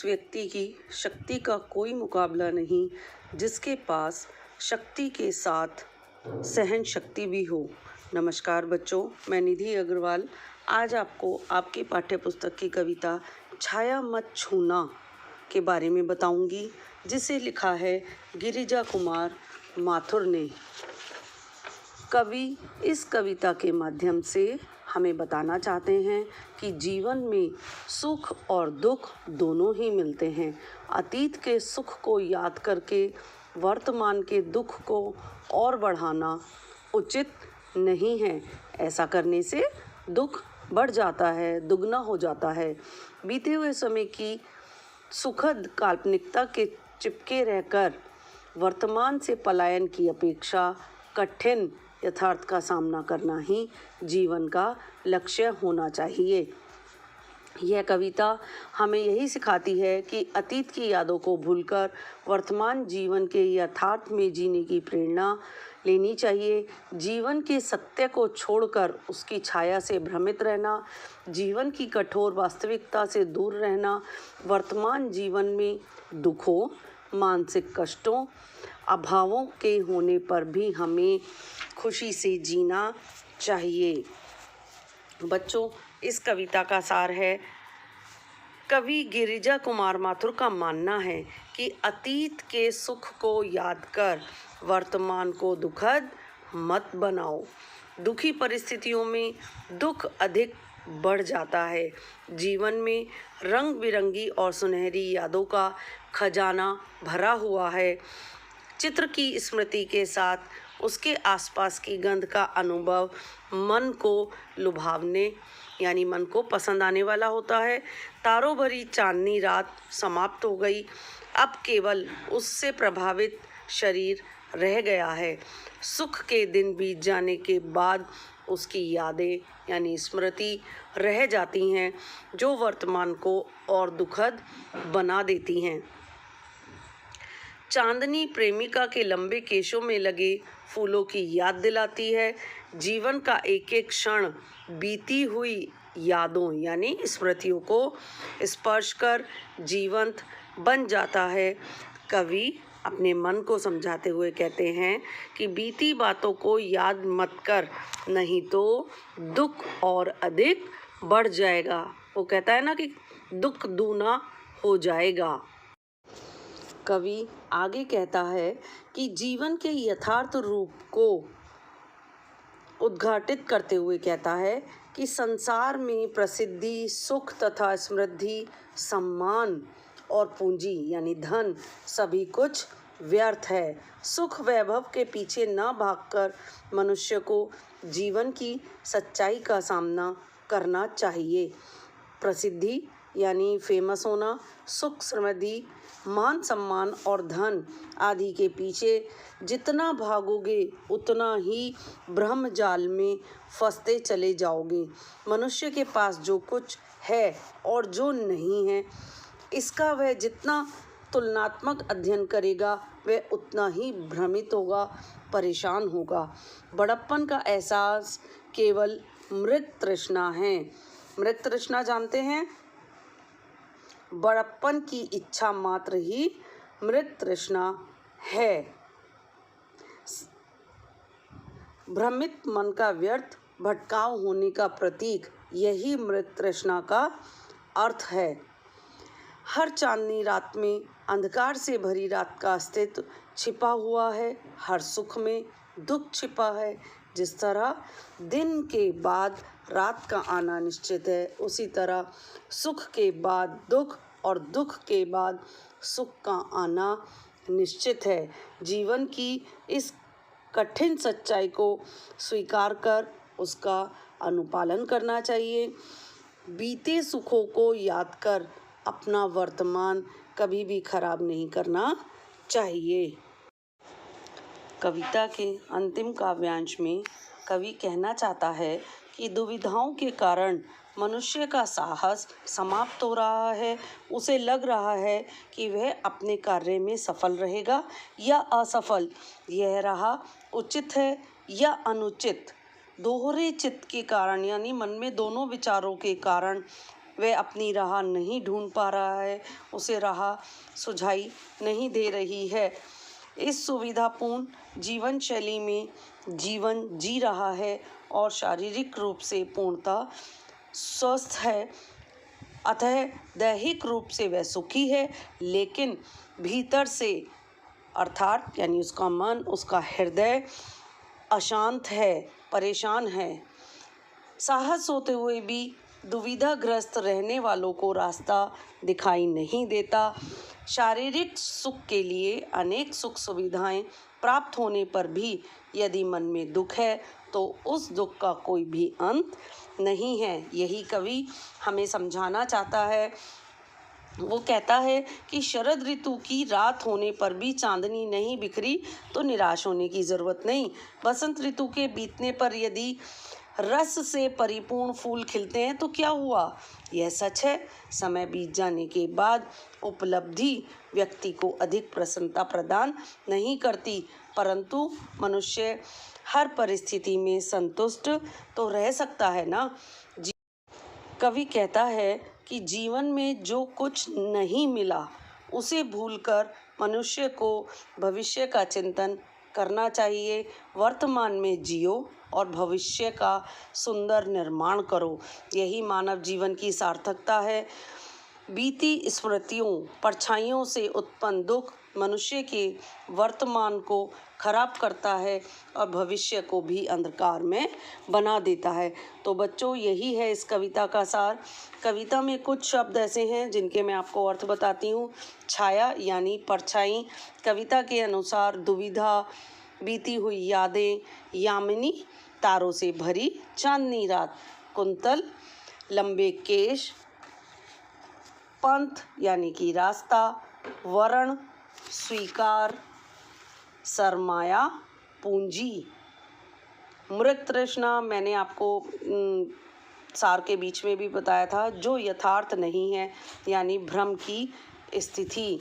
उस व्यक्ति की शक्ति का कोई मुकाबला नहीं जिसके पास शक्ति के साथ सहन शक्ति भी हो। नमस्कार बच्चों, मैं निधि अग्रवाल आज आपको आपकी पाठ्य पुस्तक की कविता छाया मत छूना के बारे में बताऊंगी, जिसे लिखा है गिरिजा कुमार माथुर ने। कवि इस कविता के माध्यम से हमें बताना चाहते हैं कि जीवन में सुख और दुख दोनों ही मिलते हैं। अतीत के सुख को याद करके वर्तमान के दुख को और बढ़ाना उचित नहीं है। ऐसा करने से दुख बढ़ जाता है, दुगना हो जाता है। बीते हुए समय की सुखद काल्पनिकता के चिपके रहकर वर्तमान से पलायन की अपेक्षा कठिन यथार्थ का सामना करना ही जीवन का लक्ष्य होना चाहिए। यह कविता हमें यही सिखाती है कि अतीत की यादों को भूलकर वर्तमान जीवन के यथार्थ में जीने की प्रेरणा लेनी चाहिए। जीवन के सत्य को छोड़कर उसकी छाया से भ्रमित रहना, जीवन की कठोर वास्तविकता से दूर रहना, वर्तमान जीवन में दुखों, मानसिक कष्टों, अभावों के होने पर भी हमें खुशी से जीना चाहिए। बच्चों, इस कविता का सार है, कवि गिरिजा कुमार माथुर का मानना है कि अतीत के सुख को याद कर वर्तमान को दुखद मत बनाओ। दुखी परिस्थितियों में दुख अधिक बढ़ जाता है। जीवन में रंग बिरंगी और सुनहरी यादों का खजाना भरा हुआ है। चित्र की स्मृति के साथ उसके आसपास की गंध का अनुभव मन को लुभावने यानी मन को पसंद आने वाला होता है। तारों भरी चांदनी रात समाप्त हो गई, अब केवल उससे प्रभावित शरीर रह गया है। सुख के दिन बीत जाने के बाद उसकी यादें यानी स्मृति रह जाती हैं, जो वर्तमान को और दुखद बना देती हैं। चांदनी प्रेमिका के लंबे केशों में लगे फूलों की याद दिलाती है। जीवन का एक एक क्षण बीती हुई यादों यानी स्मृतियों को स्पर्श कर जीवंत बन जाता है। कवि अपने मन को समझाते हुए कहते हैं कि बीती बातों को याद मत कर, नहीं तो दुख और अधिक बढ़ जाएगा। वो कहता है ना कि दुख दूना हो जाएगा। कवि आगे कहता है कि जीवन के यथार्थ रूप को उद्घाटित करते हुए कहता है कि संसार में प्रसिद्धि, सुख तथा समृद्धि, सम्मान और पूंजी यानी धन सभी कुछ व्यर्थ है। सुख वैभव के पीछे न भागकर मनुष्य को जीवन की सच्चाई का सामना करना चाहिए। प्रसिद्धि यानी फेमस होना, सुख, समृद्धि, मान सम्मान और धन आदि के पीछे जितना भागोगे उतना ही भ्रम जाल में फंसते चले जाओगे। मनुष्य के पास जो कुछ है और जो नहीं है, इसका वह जितना तुलनात्मक अध्ययन करेगा वह उतना ही भ्रमित होगा, परेशान होगा। बड़प्पन का एहसास केवल मृत तृष्णा है। मृत तृष्णा जानते हैं? बड़प्पन की इच्छा मात्र ही मृत तृष्णा है। भ्रमित मन का व्यर्थ भटकाव होने का प्रतीक यही मृत तृष्णा का अर्थ है। हर चांदनी रात में अंधकार से भरी रात का अस्तित्व छिपा हुआ है। हर सुख में दुख छिपा है। जिस तरह दिन के बाद रात का आना निश्चित है, उसी तरह सुख के बाद दुख और दुख के बाद सुख का आना निश्चित है। जीवन की इस कठिन सच्चाई को स्वीकार कर उसका अनुपालन करना चाहिए। बीते सुखों को याद कर अपना वर्तमान कभी भी खराब नहीं करना चाहिए। कविता के अंतिम काव्यांश में कवि कहना चाहता है कि दुविधाओं के कारण मनुष्य का साहस समाप्त हो रहा है। उसे लग रहा है कि वह अपने कार्य में सफल रहेगा या असफल, यह राह उचित है या अनुचित। दोहरे चित्त के कारण यानी मन में दोनों विचारों के कारण वह अपनी राह नहीं ढूंढ पा रहा है, उसे राह सुझाई नहीं दे रही है। इस सुविधापूर्ण जीवन शैली में जीवन जी रहा है और शारीरिक रूप से पूर्णतः स्वस्थ है, अतः दैहिक रूप से वह सुखी है, लेकिन भीतर से अर्थात यानी उसका मन, उसका हृदय अशांत है, परेशान है। साहस होते हुए भी दुविधाग्रस्त रहने वालों को रास्ता दिखाई नहीं देता। शारीरिक सुख के लिए अनेक सुख सुविधाएं प्राप्त होने पर भी यदि मन में दुख है तो उस दुख का कोई भी अंत नहीं है। यही कवि हमें समझाना चाहता है। वो कहता है कि शरद ऋतु की रात होने पर भी चांदनी नहीं बिखरी तो निराश होने की ज़रूरत नहीं। बसंत ऋतु के बीतने पर यदि रस से परिपूर्ण फूल खिलते हैं तो क्या हुआ? यह सच है। समय बीत जाने के बाद उपलब्धि व्यक्ति को अधिक प्रसन्नता प्रदान नहीं करती, परंतु मनुष्य हर परिस्थिति में संतुष्ट तो रह सकता है ना। कवि कहता है कि जीवन में जो कुछ नहीं मिला उसे भूलकर मनुष्य को भविष्य का चिंतन करना चाहिए। वर्तमान में जियो और भविष्य का सुंदर निर्माण करो, यही मानव जीवन की सार्थकता है। बीती स्मृतियों, परछाइयों से उत्पन्न दुख मनुष्य के वर्तमान को खराब करता है और भविष्य को भी अंधकार में बना देता है। तो बच्चों, यही है इस कविता का सार। कविता में कुछ शब्द ऐसे हैं जिनके मैं आपको अर्थ बताती हूँ। छाया यानी परछाई, कविता के अनुसार दुविधा, बीती हुई यादें, यामिनी तारों से भरी चांदनी रात, कुंतल लंबे केश, पंथ यानी कि रास्ता, वर्ण स्वीकार, सरमाया पूंजी, मृत तृष्णा मैंने आपको सार के बीच में भी बताया था, जो यथार्थ नहीं है यानी भ्रम की स्थिति।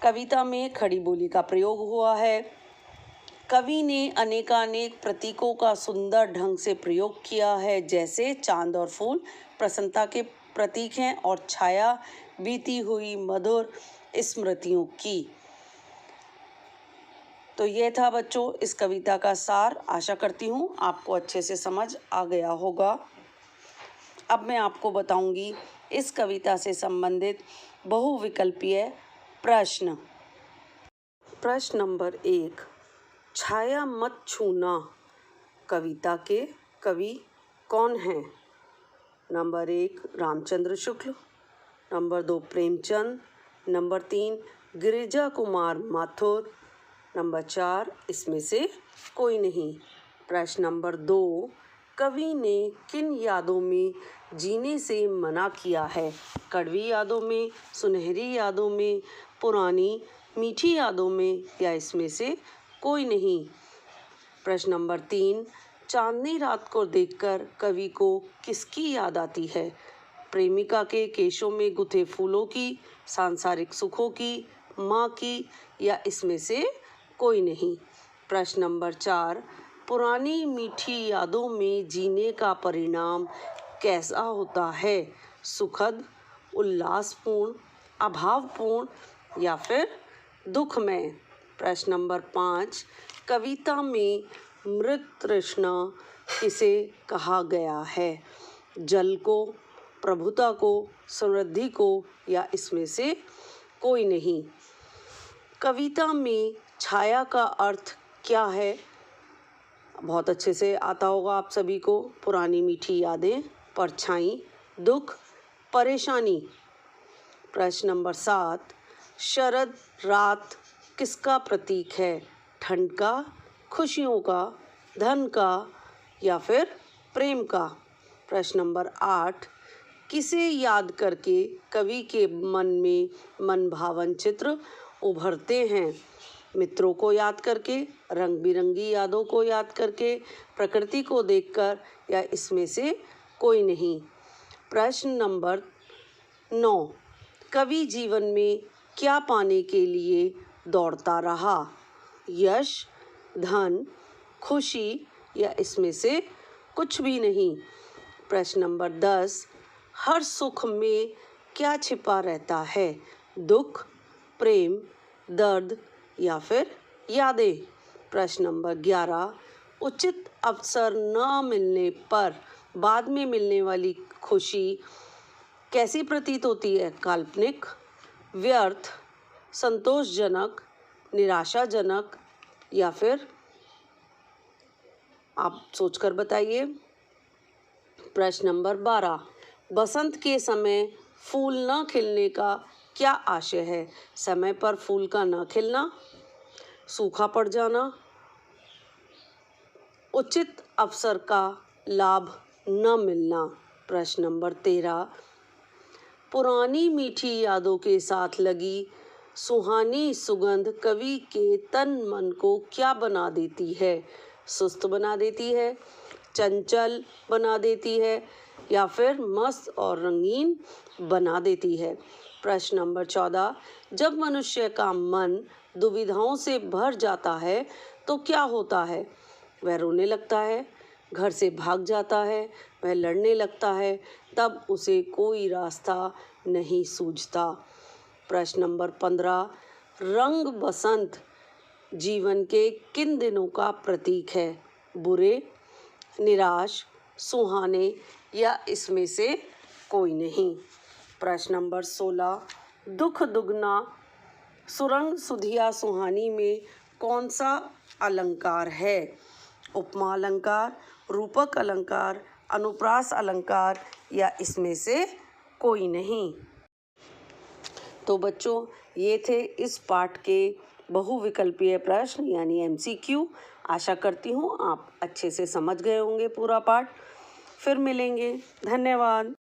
कविता में खड़ी बोली का प्रयोग हुआ है। कवि ने अनेकानेक प्रतीकों का सुंदर ढंग से प्रयोग किया है, जैसे चांद और फूल प्रसन्नता के प्रतीक हैं और छाया बीती हुई मधुर स्मृतियों की। तो ये था बच्चों इस कविता का सार। आशा करती हूँ आपको अच्छे से समझ आ गया होगा। अब मैं आपको बताऊंगी इस कविता से संबंधित बहुविकल्पीय प्रश्न। प्रश्न नंबर 1, छाया मत छूना कविता के कवि कौन हैं? Number 1 Ramchandra Shukla, number 2 Premchand, number 3 Girija Kumar Mathur, number 4 इसमें से कोई नहीं। प्रश्न नंबर 2, कवि ने किन यादों में जीने से मना किया है? कड़वी यादों में, सुनहरी यादों में, पुरानी मीठी यादों में, या इसमें से कोई नहीं। प्रश्न नंबर 3, चांदनी रात को देखकर कवि को किसकी याद आती है? प्रेमिका के केशों में गुथे फूलों की, सांसारिक सुखों की, माँ की, या इसमें से कोई नहीं। प्रश्न नंबर 4, पुरानी मीठी यादों में जीने का परिणाम कैसा होता है? सुखद, उल्लासपूर्ण, अभावपूर्ण, या फिर दुखमय? प्रश्न नंबर 5, कविता में मृत तृष्णा किसे कहा गया है? जल को, प्रभुता को, समृद्धि को, या इसमें से कोई नहीं। कविता में छाया का अर्थ क्या है? बहुत अच्छे से आता होगा आप सभी को। पुरानी मीठी यादें, परछाई, दुख, परेशानी। प्रश्न नंबर 7, शरद रात किसका प्रतीक है? ठंड का, खुशियों का, धन का, या फिर प्रेम का? प्रश्न नंबर 8, किसे याद करके कवि के मन में मनभावन चित्र उभरते हैं? मित्रों को याद करके, रंग बिरंगी यादों को याद करके, प्रकृति को देखकर, या इसमें से कोई नहीं। प्रश्न नंबर 9, कवि जीवन में क्या पाने के लिए दौड़ता रहा? यश, धन, खुशी, या इसमें से कुछ भी नहीं। प्रश्न नंबर 10, हर सुख में क्या छिपा रहता है? दुख, प्रेम, दर्द या फिर यादें? प्रश्न नंबर 11, उचित अवसर न मिलने पर बाद में मिलने वाली खुशी कैसी प्रतीत होती है? काल्पनिक, व्यर्थ, संतोषजनक, निराशाजनक या फिर? आप सोचकर बताइए। प्रश्न नंबर 12, बसंत के समय फूल न खिलने का क्या आशय है? समय पर फूल का न खिलना, सूखा पड़ जाना, उचित अवसर का लाभ न मिलना। प्रश्न नंबर 13, पुरानी मीठी यादों के साथ लगी सुहानी सुगंध कवि के तन मन को क्या बना देती है? सुस्त बना देती है, चंचल बना देती है या फिर मस्त और रंगीन बना देती है? प्रश्न नंबर 14, जब मनुष्य का मन दुविधाओं से भर जाता है तो क्या होता है? वह रोने लगता है, घर से भाग जाता है, वह लड़ने लगता है, तब उसे कोई रास्ता नहीं सूझता। प्रश्न नंबर 15, रंग बसंत जीवन के किन दिनों का प्रतीक है? बुरे, निराश, सुहाने या इसमें से कोई नहीं? प्रश्न नंबर 16, दुख दुगना सुरंग सुधिया सुहानी में कौन सा अलंकार है? उपमा अलंकार, रूपक अलंकार, अनुप्रास अलंकार या इसमें से कोई नहीं? तो बच्चों, ये थे इस पाठ के बहुविकल्पीय प्रश्न यानी एमसीक्यू। आशा करती हूँ आप अच्छे से समझ गए होंगे पूरा पाठ। फिर मिलेंगे। धन्यवाद।